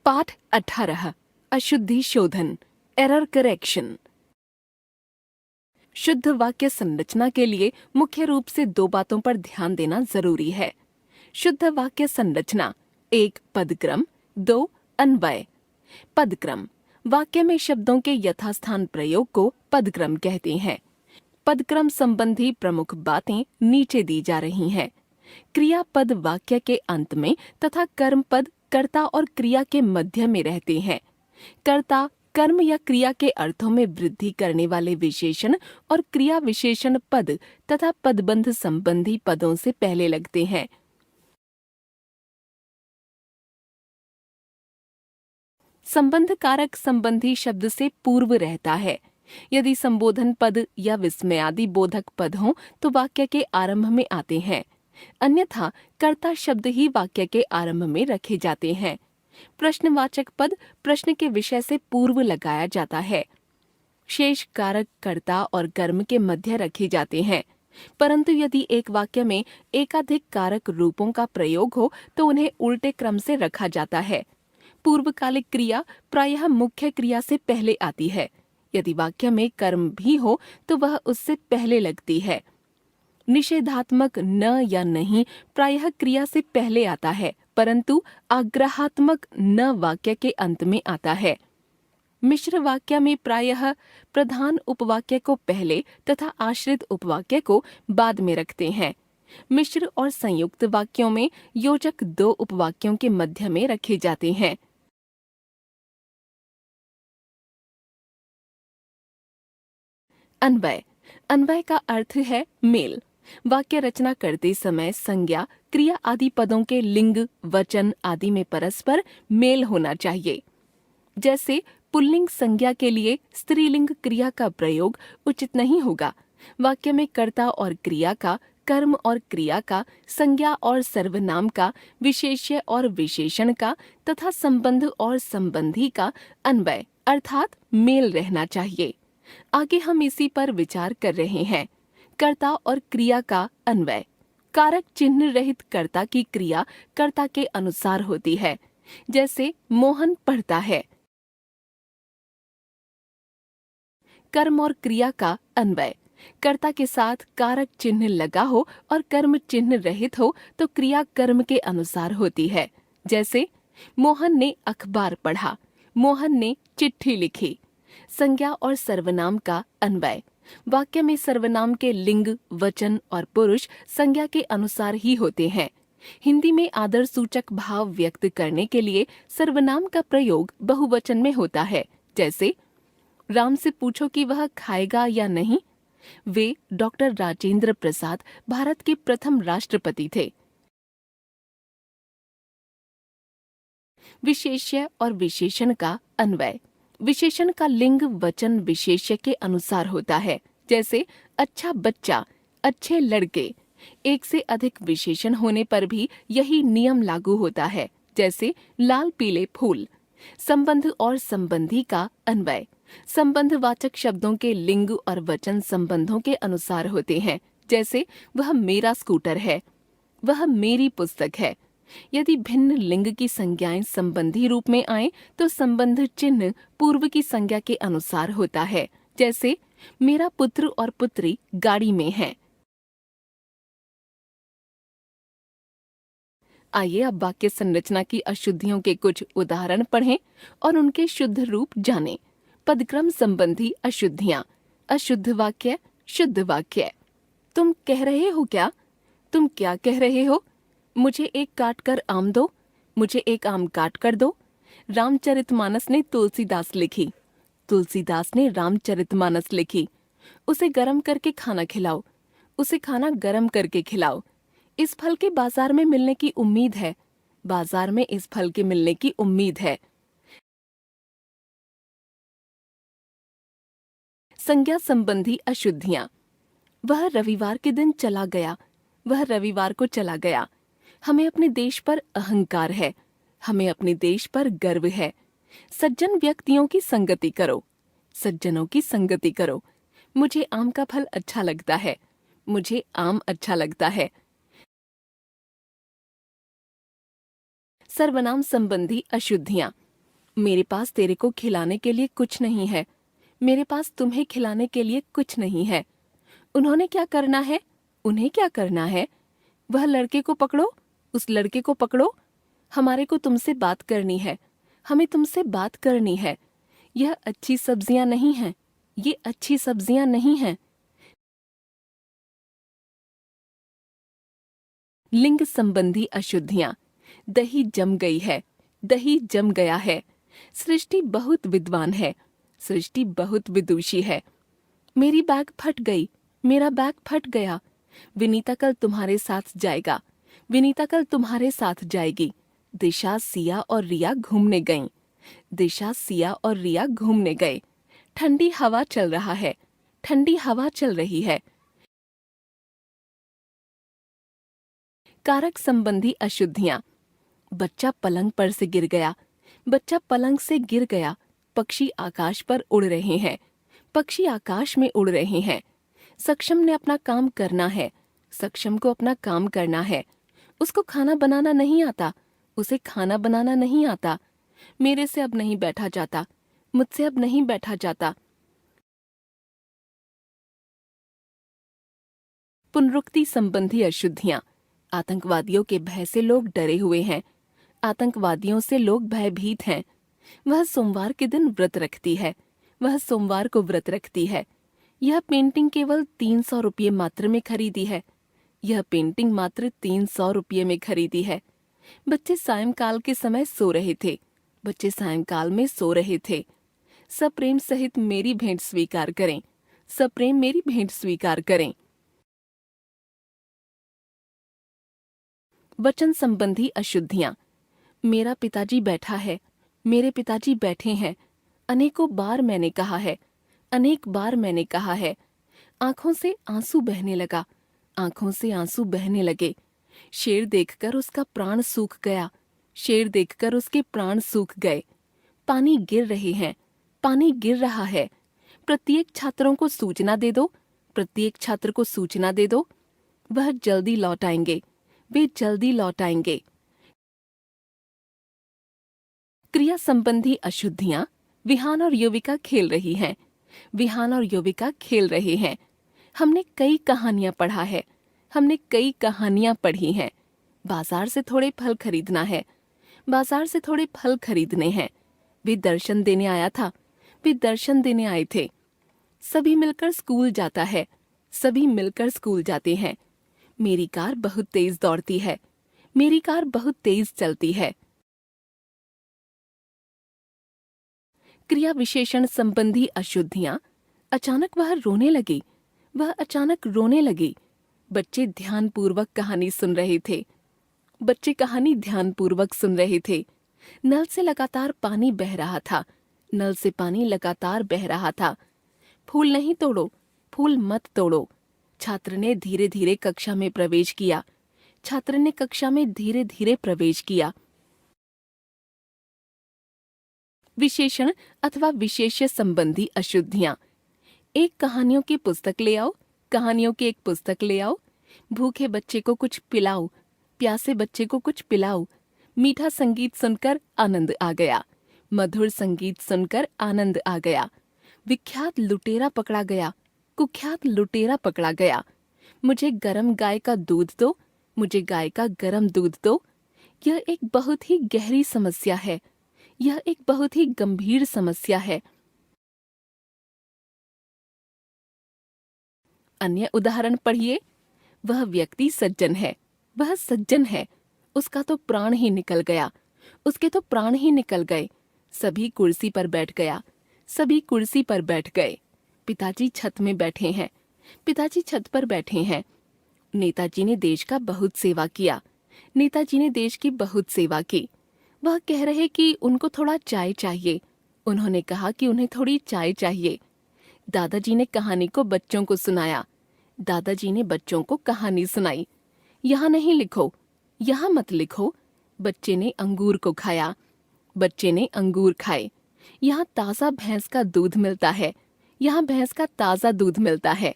पाठ 18 अशुद्धि शोधन एरर करेक्शन। शुद्ध वाक्य संरचना के लिए मुख्य रूप से दो बातों पर ध्यान देना जरूरी है। शुद्ध वाक्य संरचना 1 पदक्रम, 2 अन्वय। पदक्रम वाक्य में शब्दों के यथास्थान प्रयोग को पदक्रम कहते हैं। पदक्रम संबंधी प्रमुख बातें नीचे दी जा रही हैं। क्रियापद वाक्य के अंत में तथा कर्मपद कर्ता और क्रिया के मध्य में रहते हैं। कर्ता कर्म या क्रिया के अर्थों में वृद्धि करने वाले विशेषण और क्रिया विशेषण पद तथा पदबंध संबंधी पदों से पहले लगते हैं। संबंध कारक संबंधी शब्द से पूर्व रहता है। यदि संबोधन पद या विस्मयादि बोधक पद हों तो वाक्य के आरंभ में आते हैं, अन्यथा कर्ता शब्द ही वाक्य के आरंभ में रखे जाते हैं। प्रश्नवाचक पद प्रश्न के विषय से पूर्व लगाया जाता है। शेष कारक कर्ता और कर्म के मध्य रखे जाते हैं, परंतु यदि एक वाक्य में एकाधिक कारक रूपों का प्रयोग हो तो उन्हें उल्टे क्रम से रखा जाता है। पूर्वकालिक क्रिया प्रायः मुख्य क्रिया से पहले आती है। यदि वाक्य में कर्म भी हो तो वह उससे पहले लगती है। निषेधात्मक न या नहीं प्रायः क्रिया से पहले आता है, परंतु आग्रहात्मक न वाक्य के अंत में आता है। मिश्र वाक्य में प्रायः प्रधान उपवाक्य को पहले तथा आश्रित उपवाक्य को बाद में रखते हैं। मिश्र और संयुक्त वाक्यों में योजक दो उपवाक्यों के मध्य में रखे जाते हैं। अन्वय अन्वय का अर्थ है मेल। वाक्य रचना करते समय संज्ञा क्रिया आदि पदों के लिंग वचन आदि में परस्पर मेल होना चाहिए। जैसे पुल्लिंग संज्ञा के लिए स्त्रीलिंग क्रिया का प्रयोग उचित नहीं होगा। वाक्य में कर्ता और क्रिया का, कर्म और क्रिया का, संज्ञा और सर्वनाम का, विशेष्य और विशेषण का तथा संबंध और संबंधी का अन्वय अर्थात मेल रहना चाहिए। आगे हम इसी पर विचार कर रहे हैं। कर्ता और क्रिया का अन्वय। कारक चिन्ह रहित कर्ता की क्रिया कर्ता के अनुसार होती है। जैसे मोहन पढ़ता है। कर्म और क्रिया का अन्वय। कर्ता के साथ कारक चिन्ह लगा हो और कर्म चिन्ह रहित हो तो क्रिया कर्म के अनुसार होती है। जैसे मोहन ने अखबार पढ़ा, मोहन ने चिट्ठी लिखी। संज्ञा और सर्वनाम का अन्वय। वाक्य में सर्वनाम के लिंग वचन और पुरुष संज्ञा के अनुसार ही होते हैं। हिंदी में आदर सूचक भाव व्यक्त करने के लिए सर्वनाम का प्रयोग बहुवचन में होता है। जैसे राम से पूछो कि वह खाएगा या नहीं। वे डॉक्टर राजेंद्र प्रसाद भारत के प्रथम राष्ट्रपति थे। विशेष्य और विशेषण का अन्वय। विशेषण का लिंग वचन विशेष्य के अनुसार होता है। जैसे अच्छा बच्चा, अच्छे लड़के। एक से अधिक विशेषण होने पर भी यही नियम लागू होता है। जैसे लाल पीले फूल। संबंध और संबंधी का अन्वय। संबंधवाचक शब्दों के लिंग और वचन संबंधों के अनुसार होते हैं। जैसे वह मेरा स्कूटर है, वह मेरी पुस्तक है। यदि भिन्न लिंग की संज्ञाएं संबंधी रूप में आए तो संबंध चिन्ह पूर्व की संज्ञा के अनुसार होता है। जैसे मेरा पुत्र और पुत्री गाड़ी में है। आइए अब वाक्य संरचना की अशुद्धियों के कुछ उदाहरण पढ़ें और उनके शुद्ध रूप जानें। पदक्रम संबंधी अशुद्धियां। अशुद्ध वाक्य, शुद्ध वाक्य। तुम कह रहे हो क्या? तुम क्या कह रहे हो? मुझे एक काट कर आम दो। मुझे एक आम काट कर दो। रामचरितमानस ने तुलसीदास लिखी। तुलसीदास ने रामचरितमानस लिखी। उसे गरम करके खाना खिलाओ। उसे खाना गरम करके खिलाओ। इस फल के बाजार में मिलने की उम्मीद है। बाजार में इस फल के मिलने की उम्मीद है। संज्ञा संबंधी अशुद्धियां। वह रविवार के दिन चला गया। वह रविवार को चला गया। हमें अपने देश पर अहंकार है। हमें अपने देश पर गर्व है। सज्जन व्यक्तियों की संगति करो। सज्जनों की संगति करो। मुझे आम का फल अच्छा लगता है। मुझे आम अच्छा लगता है। सर्वनाम संबंधी अशुद्धियां। मेरे पास तेरे को खिलाने के लिए कुछ नहीं है, मेरे पास तुम्हें खिलाने के लिए कुछ नहीं है। उन्होंने क्या करना है, उन्हें क्या करना है? वह लड़के को पकड़ो, उस लड़के को पकड़ो। हमारे को तुमसे बात करनी है, हमें तुमसे बात करनी है। यह अच्छी सब्जियां नहीं हैं, ये अच्छी सब्जियां नहीं हैं। लिंग संबंधी अशुद्धियां। दही जम गई है, दही जम गया है। सृष्टि बहुत विद्वान है, सृष्टि बहुत विदुषी है। मेरी बैग फट गई, मेरा बैग फट गया। विनीता कल तुम्हारे साथ जाएगा, विनीता कल तुम्हारे साथ जाएगी। दिशा, सिया और रिया घूमने गईं। दिशा, सिया और रिया घूमने गए। ठंडी हवा चल रहा है, ठंडी हवा चल रही है। कारक संबंधी अशुद्धियां। बच्चा पलंग पर से गिर गया, बच्चा पलंग से गिर गया। पक्षी आकाश पर उड़ रहे हैं, पक्षी आकाश में उड़ रहे हैं। सक्षम ने अपना काम करना है, सक्षम को अपना काम करना है। उसको खाना बनाना नहीं आता, उसे खाना बनाना नहीं आता। मेरे से अब नहीं बैठा जाता, मुझसे अब नहीं बैठा जाता। पुनरुक्ति संबंधी अशुद्धियां। आतंकवादियों के भय से लोग डरे हुए हैं, आतंकवादियों से लोग भयभीत हैं। वह सोमवार के दिन व्रत रखती है, वह सोमवार को व्रत रखती है। यह पेंटिंग केवल 300 रुपये मात्र में खरीदी है, यह पेंटिंग मात्र 300 रुपये में खरीदी है। सायंकाल के समय सो रहे थे, बच्चे सायंकाल में सो रहे थे। सप्रेम सहित मेरी भेंट स्वीकार करें, सप्रेम मेरी भेंट स्वीकार करें। वचन संबंधी अशुद्धियां। मेरा पिताजी बैठा है, मेरे पिताजी बैठे हैं। अनेकों बार मैंने कहा है, अनेक बार मैंने कहा है। आंखों से आंसू बहने लगा, आंखों से आंसू बहने लगे। शेर देखकर उसका प्राण सूख गया, शेर देखकर उसके प्राण सूख गए। पानी गिर रहे हैं, पानी गिर रहा है। प्रत्येक छात्रों को सूचना दे दो, प्रत्येक छात्र को सूचना दे दो। वह जल्दी लौट आएंगे, वे जल्दी लौट आएंगे। क्रिया संबंधी अशुद्धियां। विहान और युविका खेल रही हैं, विहान और युविका खेल रहे हैं। हमने कई कहानियां पढ़ा है, हमने कई कहानियां पढ़ी हैं। बाजार से थोड़े फल खरीदना है, बाजार से थोड़े फल खरीदने हैं। वे दर्शन देने आया था, वे दर्शन देने आए थे। सभी मिलकर स्कूल जाता है, सभी मिलकर स्कूल जाते हैं। मेरी कार बहुत तेज दौड़ती है, मेरी कार बहुत तेज चलती है। क्रिया विशेषण संबंधी अशुद्धियां। अचानक वह रोने लगी, वह अचानक रोने लगी। बच्चे ध्यानपूर्वक कहानी सुन रहे थे, बच्चे कहानी ध्यानपूर्वक सुन रहे थे। नल से लगातार पानी बह रहा था, नल से पानी लगातार बह रहा था। फूल नहीं तोड़ो, फूल मत तोड़ो। छात्र ने धीरे धीरे कक्षा में प्रवेश किया, छात्र ने कक्षा में धीरे धीरे प्रवेश किया। विशेषण अथवा विशेष्य संबंधी अशुद्धियां। एक कहानियों की पुस्तक ले आओ, कहानियों की एक पुस्तक ले आओ। भूखे बच्चे को कुछ पिलाओ, प्यासे बच्चे को कुछ पिलाओ। मीठा संगीत सुनकर आनंद आ गया, मधुर संगीत सुनकर आनंद आ गया। विख्यात लुटेरा पकड़ा गया, कुख्यात लुटेरा पकड़ा गया। मुझे गरम गाय का दूध दो, मुझे गाय का गरम दूध दो। यह एक बहुत ही गहरी समस्या है, यह एक बहुत ही गंभीर समस्या है। अन्य उदाहरण पढ़िए। वह व्यक्ति सज्जन है, वह सज्जन है। उसका तो प्राण ही निकल गया, उसके तो प्राण ही निकल गए। सभी कुर्सी पर बैठ गया, सभी कुर्सी पर बैठ गए। पिताजी छत में बैठे हैं, पिताजी छत पर बैठे हैं। नेताजी ने देश का बहुत सेवा किया, नेताजी ने देश की बहुत सेवा की। वह कह रहे कि उनको थोड़ा चाय चाहिए, उन्होंने कहा कि उन्हें थोड़ी चाय चाहिए। दादाजी ने कहानी को बच्चों को सुनाया, दादाजी ने बच्चों को कहानी सुनाई। यहाँ नहीं लिखो, यहाँ मत लिखो। बच्चे ने अंगूर को खाया, बच्चे ने अंगूर खाए। यहाँ ताज़ा भैंस का दूध मिलता है, यहाँ भैंस का ताज़ा दूध मिलता है।